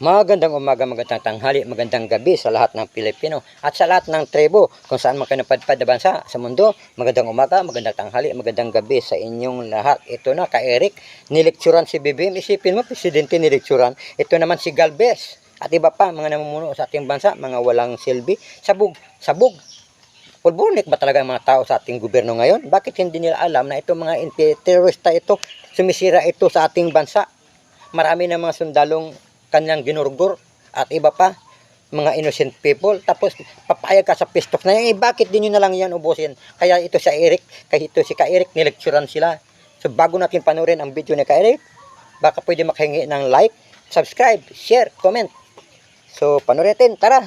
Magandang umaga, magandang tanghali, magandang gabi sa lahat ng Pilipino at sa lahat ng tribo kung saan man kayo napadpad na bansa sa mundo. Magandang umaga, magandang tanghali, magandang gabi sa inyong lahat. Ito na, ka-Eric, nilekturan si BBM. Isipin mo, presidente nilekturan. Ito naman si Galvez at iba pa, mga namumuno sa ating bansa, mga walang silbi. Sabog. Pulbunik ba talaga ang mga tao sa ating gobyerno ngayon? Bakit hindi nila alam na ito mga terorista ito, sumisira ito sa ating bansa? Marami na mga sundalong kanyang ginurgur at iba pa, mga innocent people. Tapos papayag ka sa pistok na yan. Bakit din nyo na lang yan ubusin? Kaya ito si Eric, kaya ito si ka-Eric, nilekturan sila. So bago natin panurin ang video ni ka-Eric, baka pwede makahingi ng like, subscribe, share, comment. So panurin natin, tara!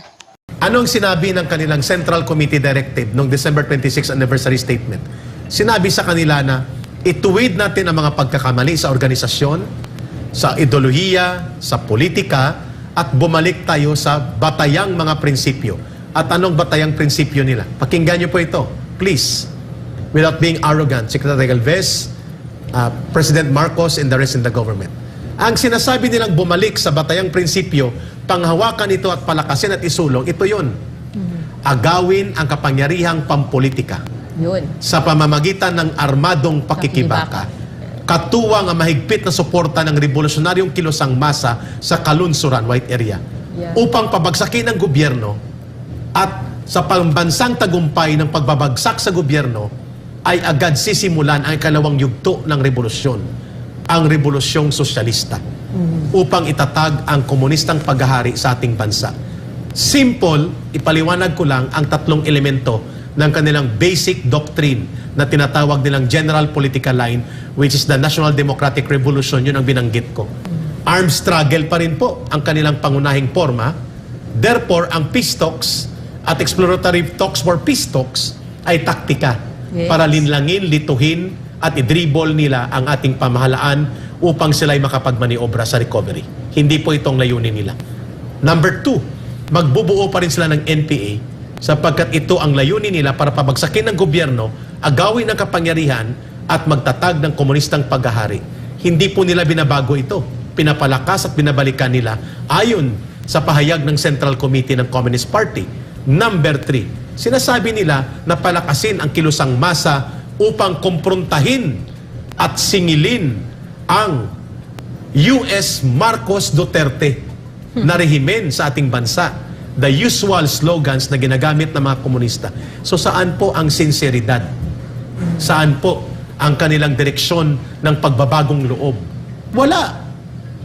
Anong sinabi ng kanilang Central Committee Directive noong December 26 anniversary statement? Sinabi sa kanila na ituwid natin ang mga pagkakamali sa organisasyon, sa ideolohiya, sa politika, at bumalik tayo sa batayang mga prinsipyo. At anong batayang prinsipyo nila? Pakinggan niyo po ito, please. Without being arrogant, Secretary Galvez, President Marcos, and the rest in the government. Ang sinasabi nilang bumalik sa batayang prinsipyo, panghawakan ito at palakasin at isulong, ito yun. Agawin ang kapangyarihang pampolitika. Yun. Sa pamamagitan ng armadong pakikibaka. Katuwang ang mahigpit na suporta ng revolusyonaryong kilosang masa sa kalunsuran, White Area, upang pabagsakin ang gobyerno at sa pambansang tagumpay ng pagbabagsak sa gobyerno ay agad sisimulan ang ikalawang yugto ng revolusyon, ang revolusyong sosyalista, upang itatag ang komunistang paghahari sa ating bansa. Simple, ipaliwanag ko lang ang tatlong elemento ng kanilang basic doctrine na tinatawag nilang general political line, which is the National Democratic Revolution. Yun ang binanggit ko. Armed struggle pa rin po ang kanilang pangunahing forma. Therefore, ang peace talks at exploratory talks for peace talks ay taktika para linlangin, lituhin at idribble nila ang ating pamahalaan upang sila'y makapagmaniobra sa recovery. Hindi po itong layunin nila. Number 2, magbubuo pa rin sila ng NPA sapagkat ito ang layunin nila para pabagsakin ng gobyerno, agawin ng kapangyarihan at magtatag ng komunistang paghahari. Hindi po nila binabago ito. Pinapalakas at binabalikan nila ayon sa pahayag ng Central Committee ng Communist Party. Number 3, sinasabi nila na palakasin ang kilusang masa upang kumprontahin at singilin ang US Marcos Duterte na rehimen sa ating bansa. The usual slogans na ginagamit ng mga komunista. So saan po ang sinseridad? Saan po ang kanilang direksyon ng pagbabagong loob? Wala.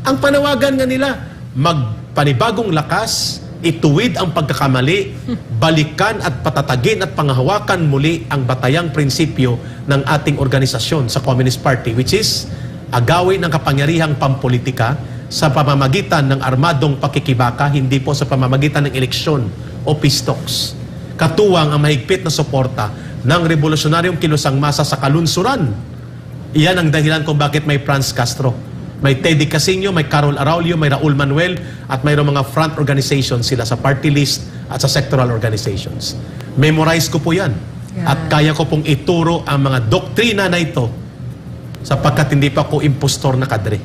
Ang panawagan nga nila, magpanibagong lakas, ituwid ang pagkakamali, balikan at patatagin at panghawakan muli ang batayang prinsipyo ng ating organisasyon sa Communist Party, which is agawin ang kapangyarihang pampolitika sa pamamagitan ng armadong pakikibaka, hindi po sa pamamagitan ng eleksyon o peace talks. Katuwang ang mahigpit na suporta ng revolusyonaryong kilusang masa sa kalunsuran. Iyan ang dahilan kung bakit may Franz Castro, may Teddy Casino, may Carol Araulio, may Raul Manuel, at mayroong mga front organizations sila sa party list at sa sectoral organizations. Memorize ko po yan. At kaya ko pong ituro ang mga doktrina na ito sapagkat hindi pa ko impostor na kadre.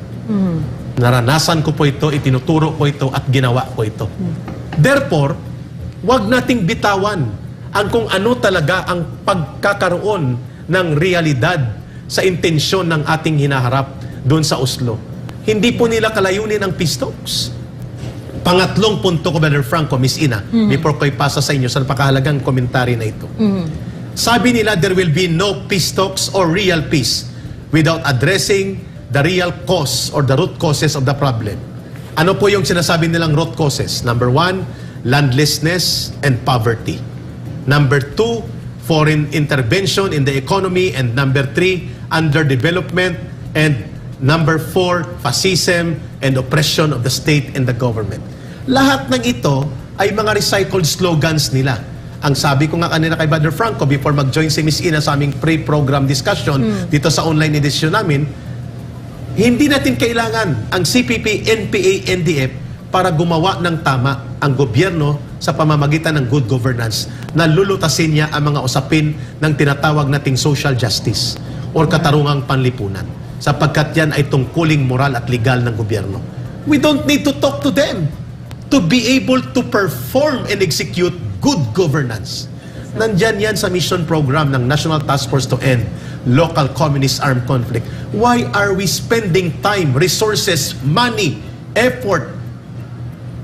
Naranasan ko po ito, itinuturo ko ito at ginawa ko ito. Therefore, wag nating bitawan ang kung ano talaga ang pagkakaroon ng realidad sa intensyon ng ating hinaharap doon sa Oslo. Hindi po nila kalayunin ang peace talks. Pangatlong punto ko, Brother Franco, Miss Ina, before ko ipasa sa inyo sa napakahalagang komentary na ito. Sabi nila, there will be no peace talks or real peace without addressing the real cause or the root causes of the problem. Ano po yung sinasabi nilang root causes? Number 1, landlessness and poverty. Number 2, foreign intervention in the economy. And number 3, underdevelopment. And number 4, fascism and oppression of the state and the government. Lahat ng ito ay mga recycled slogans nila. Ang sabi ko nga kanina kay Brother Franco before mag-join si Miss Ina sa aming pre-program discussion dito sa online edition namin, hindi natin kailangan ang CPP, NPA, NDF para gumawa ng tama ang gobyerno sa pamamagitan ng good governance na lulutasin niya ang mga usapin ng tinatawag nating social justice or katarungang panlipunan sapagkat yan ay tungkuling moral at legal ng gobyerno. We don't need to talk to them to be able to perform and execute good governance. Nandyan yan sa mission program ng National Task Force to End Local Communist Armed Conflict. Why are we spending time, resources, money, effort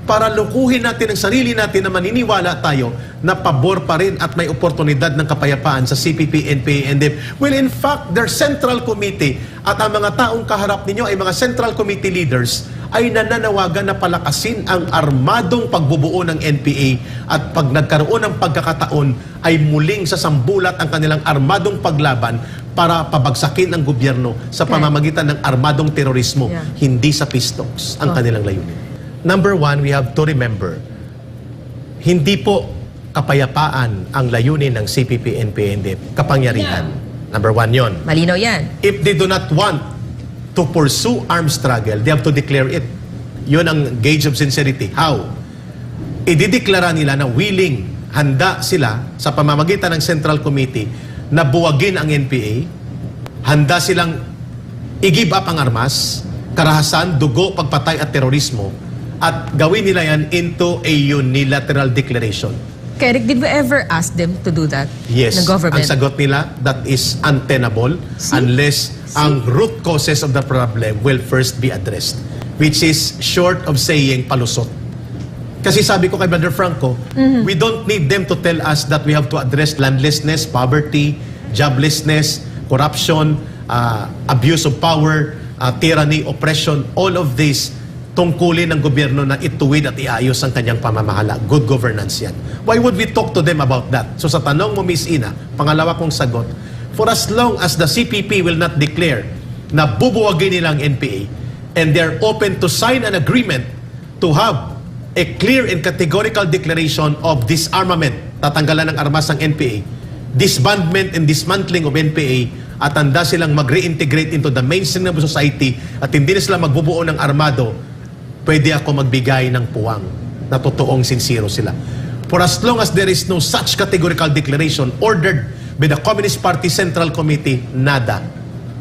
para lukuhin natin ang sarili natin na maniniwala tayo na pabor pa rin at may oportunidad ng kapayapaan sa CPP, NPA, NDF? Well, in fact, their Central Committee at ang mga taong kaharap ninyo ay mga Central Committee leaders ay nananawagan na palakasin ang armadong pagbubuo ng NPA at pag nagkaroon ng pagkakataon ay muling sasambulat ang kanilang armadong paglaban para pabagsakin ang gobyerno sa pamamagitan ng armadong terorismo, hindi sa peace talks ang kanilang layunin. Number one, we have to remember, hindi po kapayapaan ang layunin ng CPP, NPA, NDF, kapangyarihan. Number one yon. Malinaw yan. If they do not want to pursue armed struggle, they have to declare it. Yun ang gauge of sincerity. How? Idideklara nila na willing, handa sila sa pamamagitan ng Central Committee na buwagin ang NPA, handa silang i-give up ang armas, karahasan, dugo, pagpatay at terorismo, at gawin nila yan into a unilateral declaration. Eric, did we ever ask them to do that? Yes. The government? Ang sagot nila, that is untenable unless ang root causes of the problem will first be addressed, which is short of saying palusot. Kasi sabi ko kay Brother Franco, we don't need them to tell us that we have to address landlessness, poverty, joblessness, corruption, abuse of power, tyranny, oppression, all of these tungkulin ng gobyerno na ituwid at iayos ang kanyang pamamahala. Good governance yan. Why would we talk to them about that? So sa tanong mo, Miss Ina, pangalawa kong sagot, for as long as the CPP will not declare na bubuwagin nilang NPA and they're open to sign an agreement to have a clear and categorical declaration of disarmament, tatanggalan ng armas ng NPA, disbandment and dismantling of NPA, at handa silang mag-reintegrate into the mainstream of society at hindi na sila magbubuo ng armado, pwede ako magbigay ng puwang na totoong sincero sila. For as long as there is no such categorical declaration ordered by the Communist Party Central Committee, nada.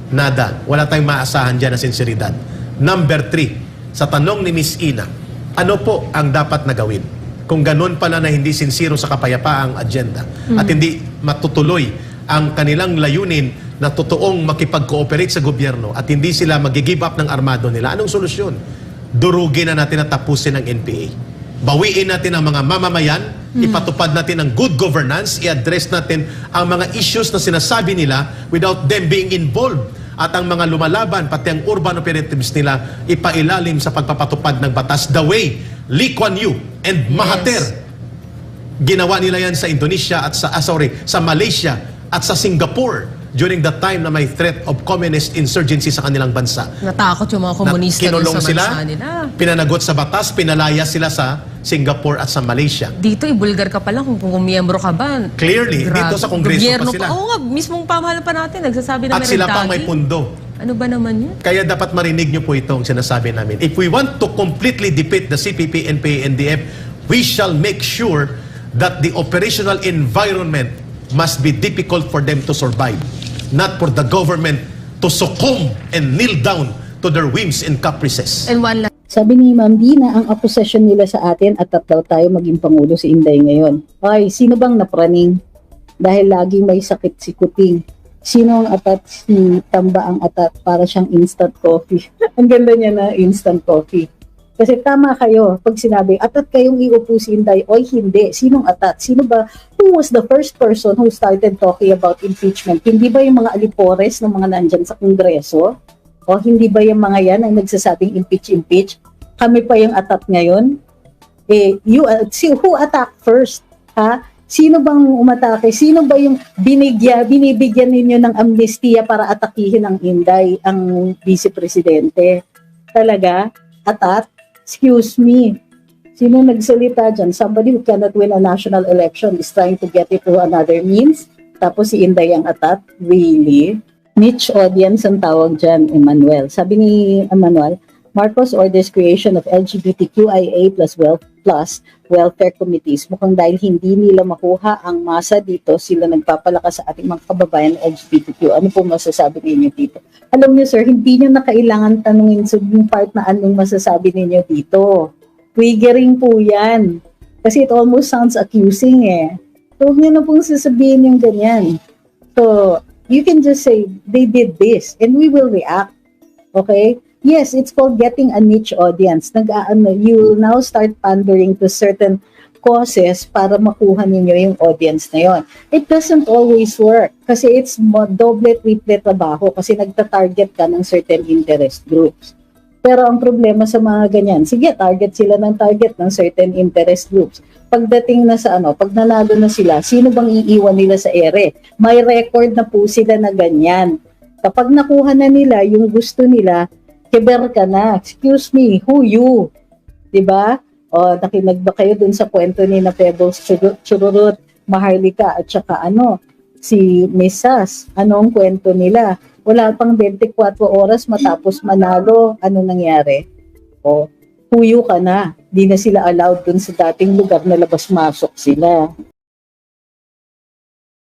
Nada. Wala tayong maasahan dyan na sinseridad. Number 3, sa tanong ni Miss Ina, ano po ang dapat na gawin? Kung ganun pala na hindi sincero sa kapayapaang agenda at hindi matutuloy ang kanilang layunin na totoong makipag-cooperate sa gobyerno at hindi sila mag-give up ng armado nila, anong solusyon? Durugin na natin at tapusin ang NPA. Bawiin natin ang mga mamamayan, ipatupad natin ang good governance, i-address natin ang mga issues na sinasabi nila without them being involved. At ang mga lumalaban, pati ang urban operatives nila, ipailalim sa pagpapatupad ng batas. The way Lee Kuan Yew and Mahathir, ginawa nila yan sa Indonesia at sa Malaysia at sa Singapore during the time na may threat of communist insurgency sa kanilang bansa. Natakot yung mga komunista rin Kinulong sa sila, bansa nila. pinanagot sa batas, pinalaya sila sa Singapore at sa Malaysia. Dito, ibulgar ka pa lang kung miyembro ka ba. Clearly, dito sa Kongreso Gobyerno pa sila. Oo nga, mismong pamahalaan pa natin, nagsasabi na At sila pang may pundo. Ano ba naman yun? Kaya dapat marinig nyo po itong sinasabi namin. If we want to completely defeat the CPP, NPA, NDF, we shall make sure that the operational environment must be difficult for them to survive. Not for the government to succumb and kneel down to their whims and caprices. And one last Sabi ni Ma'am Dina, ang opposition nila sa atin at daw tayo maging Pangulo si Inday ngayon. Ay, sino bang napraning? Dahil laging may sakit si Kuting. Sino ang atat? Si Tamba ang atat para siyang instant coffee. Ang ganda niya na instant coffee. Kasi tama kayo pag sinabi, atat kayong iupo si Inday. Oy, hindi. Sinong atat? Sino ba? Who was the first person who started talking about impeachment? Hindi ba yung mga alipores ng mga nandyan sa Kongreso? O hindi ba yung mga yan ang nagsasabing impeach? Kami pa yung atat ngayon? Who attacked first? Ha? Sino bang umatake? Sino ba yung binibigyan ninyo ng amnestia para atakihin ang Inday, ang vice-presidente? Talaga? Atat? Excuse me. Sino nagsalita dyan? Somebody who cannot win a national election is trying to get it through another means? Tapos si Inday ang atat? Really? Niche audience ang tawag dyan, Emmanuel. Sabi ni Emmanuel, Marcos orders creation of LGBTQIA plus wealth plus welfare committees. Mukhang dahil hindi nila makuha ang masa dito, sila nagpapalakas sa ating mga kababayan ng LGBTQ. Ano po masasabi ninyo dito? Alam niyo sir, hindi niyo na kailangan tanungin sa yung part na anong masasabi ninyo dito. Triggering po yan. Kasi it almost sounds accusing eh. So, huwag niyo na pong sasabihin yung ganyan. So, you can just say, they did this, and we will react. Okay? Yes, it's called getting a niche audience. You will now start pandering to certain causes para makuha ninyo yung audience na yon. It doesn't always work kasi it's doble, triple trabaho kasi nagta-target ka ng certain interest groups. Pero ang problema sa mga ganyan, sige, target sila ng certain interest groups. Pagdating na sa pag nanalo na sila, sino bang iiwan nila sa ere? May record na po sila na ganyan. Kapag nakuha na nila yung gusto nila, kiber ka na. Excuse me, who you? Diba? O, nakinig ba kayo dun sa kwento ni na Pebbles Chururut, Maharlika, at saka si Miss Sas? Anong kwento nila? Wala pang 24 oras matapos manalo. Ano nangyari? O, huyo ka na. Di na sila allowed dun sa dating lugar na labas-masok sila.